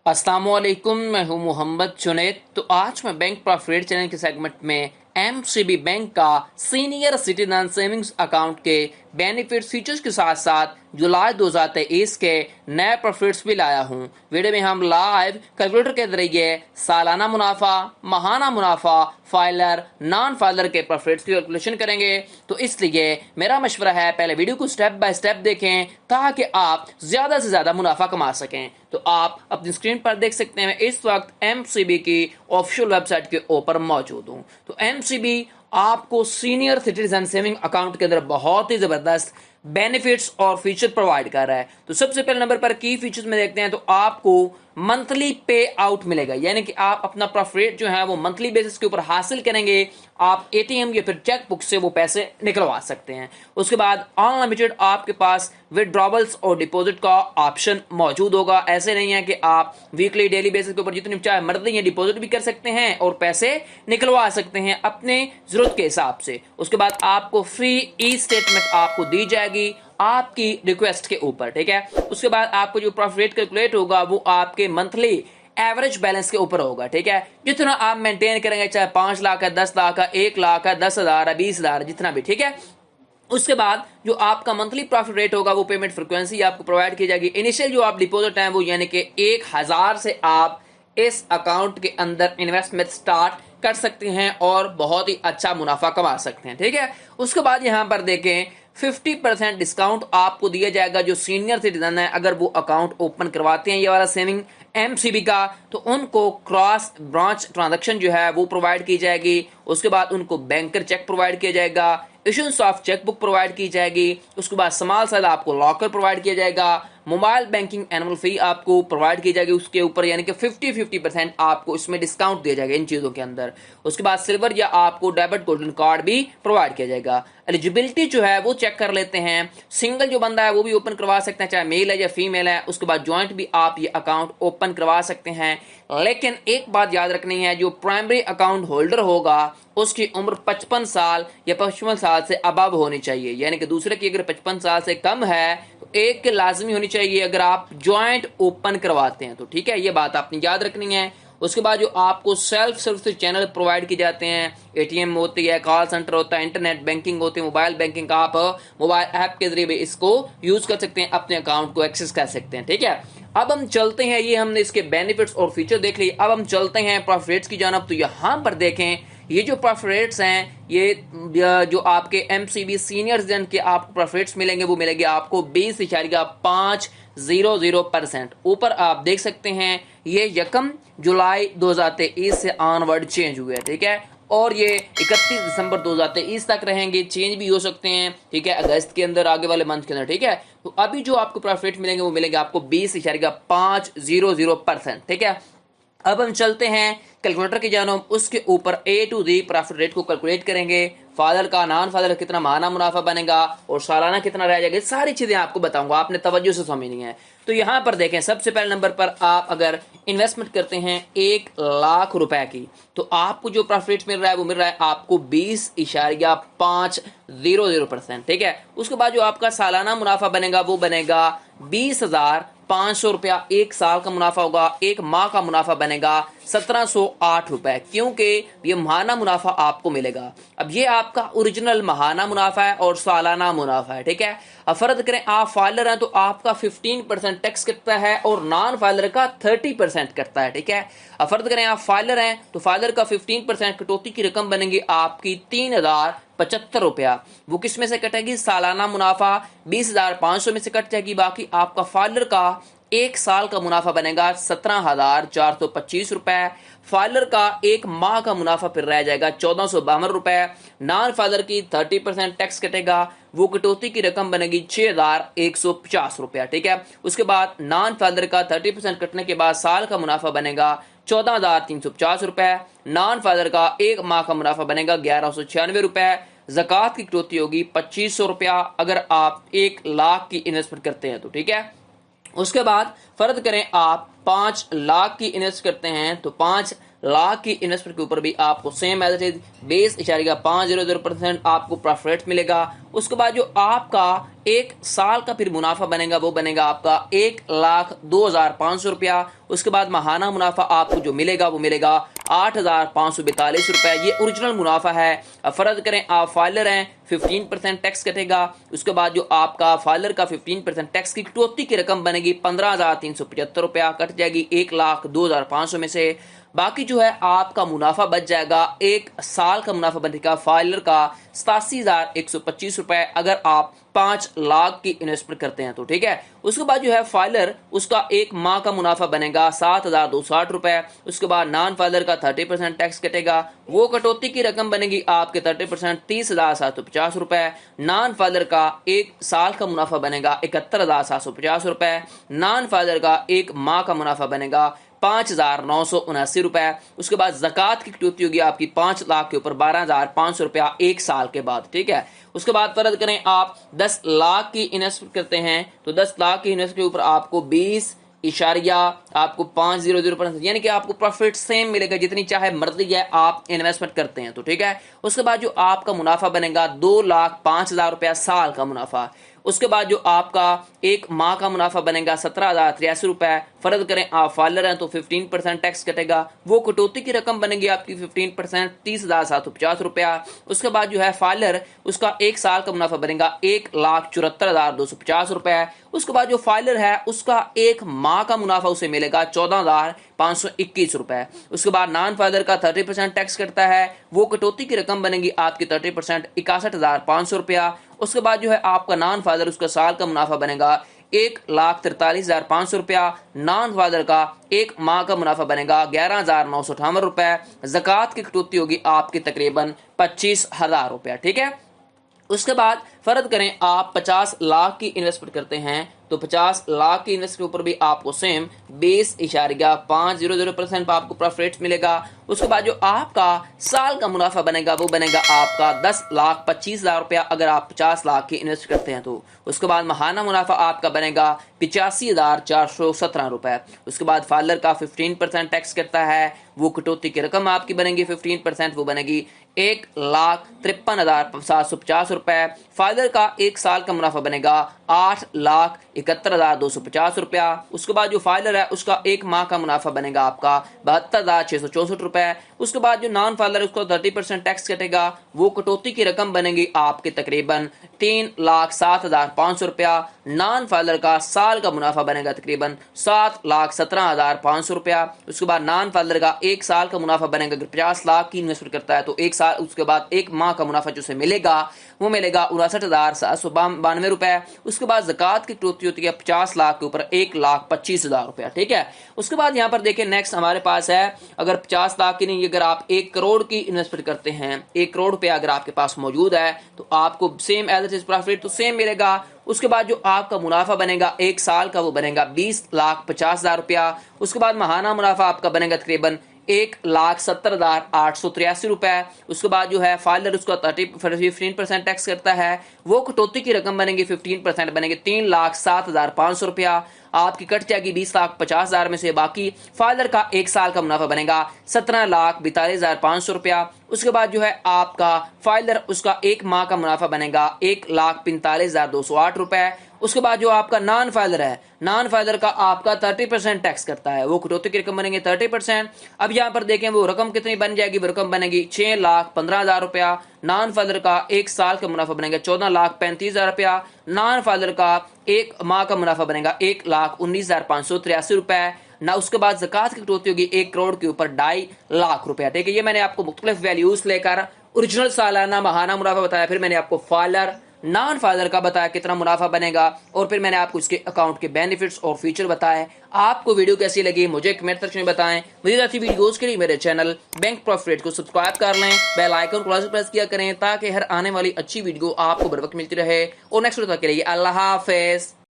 अस्सलामुअलैकुम, मैं हूं मोहम्मद जुनैद। तो आज मैं बैंक प्रॉफिट चैनल के सेगमेंट में एमसीबी बैंक का सीनियर सिटीजन सेविंग्स अकाउंट के बेनिफिट फीचर्स के साथ साथ जुलाई 2023 के नए प्रॉफिट्स भी लाया हूं। वीडियो में हम लाइव कैलकुलेटर के जरिए सालाना मुनाफा, माहाना मुनाफा, फाइलर, नॉन फाइलर के प्रॉफिट्स की कैलकुलेशन करेंगे। तो इसलिए मेरा मशवरा है पहले वीडियो को स्टेप बाय स्टेप देखें ताकि आप ज्यादा से ज्यादा मुनाफा कमा सकें। तो आप अपनी स्क्रीन पर देख सकते हैं, इस वक्त एमसीबी की ऑफिशियल वेबसाइट के ऊपर मौजूद हूं। तो एमसीबी आपको सीनियर सिटीजन सेविंग अकाउंट के अंदर बहुत ही जबरदस्त बेनिफिट्स और फीचर प्रोवाइड कर रहा है। तो सबसे पहले नंबर पर की फीचर्स में देखते हैं, तो आपको मंथली पे आउट मिलेगा, यानी कि आप अपना प्रॉफिट जो है वो मंथली बेसिस के ऊपर हासिल करेंगे। आप एटीएम या फिर चेक बुक से वो पैसे निकलवा सकते हैं। उसके बाद अनलिमिटेड आपके पास विड्रॉवल्स और डिपॉजिट का ऑप्शन मौजूद होगा। ऐसे नहीं है कि आप वीकली डेली बेसिस के ऊपर जितनी चाहे मर्जी है डिपॉजिट भी कर सकते हैं और पैसे निकलवा सकते हैं अपने जरूरत के हिसाब से। उसके बाद आपको फ्री ई स्टेटमेंट आपको दी जाएगी आपकी रिक्वेस्ट के ऊपर, ठीक है। उसके बाद आपको जो प्रॉफिट कैलकुलेट होगा वो आपके मंथली एवरेज बैलेंस के ऊपर होगा, ठीक है। जितना आप मेंटेन करेंगे, चाहे 5 लाख है, 10 लाख है, 1 लाख है, 10,000 है, 20,000 जितना भी, ठीक है। उसके बाद जो आपका मंथली प्रॉफिट रेट होगा वो पेमेंट फ्रीक्वेंसी आपको प्रोवाइड की जाएगी। इनिशियल जो आप डिपॉजिट है वो यानी कि 1,000 से आप इस अकाउंट के अंदर इन्वेस्टमेंट स्टार्ट कर सकते हैं और बहुत ही अच्छा मुनाफा कमा सकते हैं, ठीक है। उसके बाद यहां पर देखें 50% डिस्काउंट आपको दिया जाएगा जो सीनियर सिटीजन है, अगर वो अकाउंट ओपन करवाते हैं ये वाला सेविंग एमसीबी का, तो उनको क्रॉस ब्रांच ट्रांजैक्शन जो है वो प्रोवाइड की जाएगी। उसके बाद उनको बैंकर चेक प्रोवाइड किया जाएगा, इशुएंस ऑफ चेकबुक प्रोवाइड की जाएगी। उसके बाद स्मॉल साइज आपको लॉकर प्रोवाइड किया जाएगा, मोबाइल बैंकिंग एनुअल फी आपको प्रोवाइड की जाएगी उसके ऊपर, यानी कि 50% आपको इसमें डिस्काउंट दिया जाएगा इन चीजों के अंदर। उसके बाद सिल्वर या आपको डेबिट गोल्डन कार्ड भी प्रोवाइड किया जाएगा। एलिजिबिलिटी जो है वो चेक कर लेते हैं। सिंगल जो बंदा है वो भी ओपन करवा सकते हैं, चाहे मेल है या फीमेल है। उसके बाद ज्वाइंट भी आप ये अकाउंट ओपन करवा सकते हैं। लेकिन एक बात याद रखनी है, जो प्राइमरी अकाउंट होल्डर होगा उसकी उम्र 55 साल या 55 साल से अबव होनी चाहिए, यानी कि दूसरे की अगर 55 साल से कम है तो एक के लाजमी होनी चाहिए अगर आप ज्वाइंट ओपन करवाते हैं तो, ठीक है। ये बात आपने याद रखनी है। उसके बाद जो आपको सेल्फ सर्विस चैनल प्रोवाइड किए जाते हैं, एटीएम होती है, कॉल सेंटर होता है, इंटरनेट बैंकिंग होती है, मोबाइल बैंकिंग का आप मोबाइल ऐप के जरिए भी इसको यूज कर सकते हैं, अपने अकाउंट को एक्सेस कर सकते हैं, ठीक है। अब हम चलते हैं, ये हमने इसके बेनिफिट्स और फीचर देख लिए, अब हम चलते हैं प्रॉफिट्स की जानब। तो यहां पर देखें ये जो प्रॉफिट्स हैं, ये जो आपके एमसीबी सीनियर सिटीजन के आपको प्रॉफिट्स मिलेंगे वो मिलेंगे आपको 20.500%। ऊपर आप देख सकते हैं ये 1 जुलाई 2023 से ऑनवर्ड चेंज हुए, ठीक है। और ये 31 दिसंबर 2023 तक रहेंगे, चेंज भी हो सकते हैं, ठीक है, अगस्त के अंदर, आगे वाले मंथ के अंदर, ठीक है। तो अभी जो आपको प्रॉफिट मिलेंगे वो मिलेंगे आपको 20.500%, ठीक है। अब हम चलते हैं कैलकुलेटर की जानो, उसके ऊपर ए टू दी प्रॉफिट रेट को कैलकुलेट करेंगे। फादर का, नॉन फादर का कितना माहाना मुनाफा बनेगा और सालाना कितना रह जाएगा, सारी चीजें आपको बताऊंगा, आपने तवज्जो से समझनी है। तो यहां पर देखें, सबसे पहले नंबर पर आप अगर इन्वेस्टमेंट करते हैं 1 लाख रुपए की, तो आपको जो प्रॉफिट मिल रहा है वो मिल रहा है आपको 20.500%, ठीक है। उसके बाद जो आपका सालाना मुनाफा बनेगा वो बनेगा 20,500 रुपया, एक साल का मुनाफा होगा। एक माह का मुनाफा बनेगा 1708 रुपए, क्योंकि ये माहाना मुनाफा आपको मिलेगा। अब ये आपका ओरिजिनल माहाना मुनाफा है और सालाना मुनाफा है, ठीक है। अब फर्ज करें आप फाइलर हैं तो आपका 15% टैक्स कटता है और नॉन फाइलर का 30% कटता है, ठीक है। अब फर्ज करें आप फाइलर हैं तो फाइलर का 15% कटौती की रकम बनेगी आपकी 3,075 रुपया। वो किस में से कटेगी? सालाना मुनाफा 20,500 में से कट जाएगी। बाकी आपका फाइलर का एक साल का मुनाफा बनेगा 17,425 रुपए। फाइलर का एक माह का मुनाफा फिर रह जाएगा 1,452 रुपए। नॉन फाइलर की 30% टैक्स कटेगा, वो कटौती की रकम बनेगी 6,150 रुपया, ठीक है। उसके बाद नॉन फाइलर का 30% कटने के बाद साल का मुनाफा बनेगा 14,350 रुपए। नॉन फाइलर का एक माह का मुनाफा बनेगा 1,196 रुपए। ज़कात की कटौती होगी 2,500 रुपया अगर आप 1 लाख की इन्वेस्टमेंट करते हैं तो, ठीक है। उसके बाद फर्ज करें आप 5 लाख की इन्वेस्ट करते हैं तो 5 लाख की इन्वेस्टमेंट के ऊपर भी आपको सेम एज इट इज 20.500% आपको प्रॉफिट मिलेगा। उसके बाद जो आपका एक साल का फिर मुनाफा बनेगा वो बनेगा आपका 1,02,500 रुपया। उसके बाद माहाना मुनाफा आपको जो मिलेगा वो मिलेगा 8,542 रुपए। ये ओरिजिनल मुनाफा है। अब फर्ज करें आप फाइलर हैं, 15% टैक्स कटेगा। उसके बाद जो आपका फाइलर का 15% टैक्स की कटौती की रकम बनेगी 15,375 रुपया, कट जाएगी 1,02,500 में से। बाकी जो है आपका मुनाफा बच जाएगा, एक साल का मुनाफा बनेगा फाइलर का 87,125 रुपए अगर आप 5 लाख की इन्वेस्टमेंट करते हैं तो, ठीक है। उसके बाद जो है फाइलर उसका एक माह का मुनाफा बनेगा 7,260 रुपए। उसके बाद नॉन फाइलर का 30% टैक्स कटेगा, वो कटौती की रकम बनेगी आपके 30% 30,750 रुपए। नॉन फाइलर का एक साल का मुनाफा बनेगा 71,750 रुपए। नॉन फाइलर का एक माह का मुनाफा बनेगा 5,979 रुपए। उसके बाद ज़कात की कटौती होगी आपकी 5 लाख के ऊपर 12,500 रुपया एक साल के बाद, ठीक है। उसके बाद फर्ज करें आप 10 लाख की इन्वेस्टमेंट करते हैं तो 10 लाख की इन्वेस्टमेंट के ऊपर आपको 20 आपको 500% यानी कि आपको प्रॉफिट सेम मिलेगा, जितनी चाहे मर्जी है आप इन्वेस्टमेंट करते हैं तो, ठीक है। उसके बाद जो आपका मुनाफा बनेगा 2,05,000 रुपया साल का मुनाफा। उसके बाद जो आपका एक माह का मुनाफा बनेगा 17,083 रुपए। फर्ज करें आप फाइलर हैं तो 15% टैक्स कटेगा, वो कटौती की रकम बनेगी आपकी 15% 30,750 रुपया। उसके बाद जो है फाइलर उसका एक साल का मुनाफा बनेगा 1,74,250 रुपए। उसके बाद जो फाइलर है उसका एक माह का मुनाफा उसे मिलेगा 14,521 रुपए। उसके बाद नॉन फाइलर का 30% टैक्स कटता है, वो कटौती की रकम बनेगी आपकी 30% 61,500 रुपया। उसके बाद जो है आपका नॉन फाइलर उसका साल का मुनाफा बनेगा 1,43,500 रुपया। नॉन फाइलर का एक माह का मुनाफा बनेगा 11,958 रुपए। ज़कात की कटौती होगी आपकी तकरीबन 25,000 रुपया, ठीक है। उसके बाद फर्ज करें आप 50 लाख की इन्वेस्टमेंट करते हैं तो 50 लाख की इन्वेस्टमेंट के ऊपर भी आपको सेम 20.500% आपको प्रॉफिट मिलेगा। उसके बाद जो आपका साल का मुनाफा बनेगा वो बनेगा आपका 10,25,000 रुपया अगर आप 50 लाख की इन्वेस्ट करते हैं तो। उसके बाद माहाना मुनाफा आपका बनेगा 85,417 रुपए। उसके बाद फाइलर का 15% टैक्स करता है, वो कटौती की रकम आपकी बनेगी 15%, वो बनेगी 1,53,750 रुपए। फाइलर का एक साल का मुनाफा बनेगा 8,71,250 रुपया। उसके बाद जो फाइलर है उसका एक माह का मुनाफा बनेगा आपका 72,664 रुपए। उसके बाद जो नॉन फाइलर है उसको 30% टैक्स कटेगा, वो कटौती की रकम बनेगी आपके तकरीबन 3,07,500 रुपया। नॉन फाइलर का साल का मुनाफा बनेगा तकरीबन 7,17,500 रुपया। उसके बाद नॉन फाइलर का एक साल का मुनाफा बनेगा अगर 50 लाख की इन्वेस्टमेंट करता है तो एक साल उसके बाद एक माह का मुनाफा जो उसे मिलेगा वो मिलेगा 59,792 रुपए। उसके बाद ज़कात की कटौती होती है 50 लाख के ऊपर 1,25,000 रुपया, ठीक है। उसके बाद यहाँ पर देखें नेक्स्ट हमारे पास है अगर 50 लाख की नहीं, अगर आप 1 करोड़ की इन्वेस्टमेंट करते हैं, 1 करोड़ रुपया अगर आपके पास मौजूद है तो आपको सेम एज इट प्रॉफिट तो सेम मिलेगा। उसके बाद जो आपका मुनाफा बनेगा एक साल का वो बनेगा 20,50,000 रुपया। उसके बाद माहाना मुनाफा आपका बनेगा तकरीबन 1,70,883 रुपए। उसके बाद जो है फाइलर उसका 15% टैक्स करता है, वो कटौती की रकम बनेगी 15% बनेगी 3,07,500 रुपया। आपकी कट जाएगी 20,50,000 में से। बाकी फाइलर का एक साल का मुनाफा बनेगा 17,42,500 रुपया। उसके बाद जो है आपका फाइलर उसका एक माह का मुनाफा बनेगा 1,45,208 रुपए। उसके बाद जो आपका नॉन फाइलर है, नॉन फाइलर का आपका 30% टैक्स करता है, वो कटौती की रकम बनेगी 30%। अब यहाँ पर देखें वो रकम कितनी बन जाएगी, वो रकम बनेगी 6,15,000 रुपया। नॉन फाइलर का एक साल का मुनाफा बनेगा 14,35,000 रुपया। नॉन फाइलर का एक माह का मुनाफा बनेगा 1,19,583 रुपए ना। उसके बाद ज़कात की कटौती होगी 1 करोड़ के ऊपर 2.5 लाख रुपया, ठीक है। ये मैंने आपको मुख्तलिफ वैल्यूज लेकर ओरिजिनल सालाना महाना मुनाफा बताया, फिर मैंने आपको फाइलर नॉन फाइलर का बताया कितना मुनाफा बनेगा, और फिर मैंने आपको इसके अकाउंट के बेनिफिट्स और फीचर बताए। आपको वीडियो कैसी लगी मुझे कमेंट सेक्शन में बताएं। मुझे ऐसी वीडियोस के लिए मेरे चैनल बैंक प्रॉफिट को सब्सक्राइब कर लें, बेल आइकन को प्रेस किया करें ताकि हर आने वाली अच्छी वीडियो आपको बर वक्त मिलती रहे। और नेक्स्ट वीडियो तक के लिए अल्लाह हाफिज।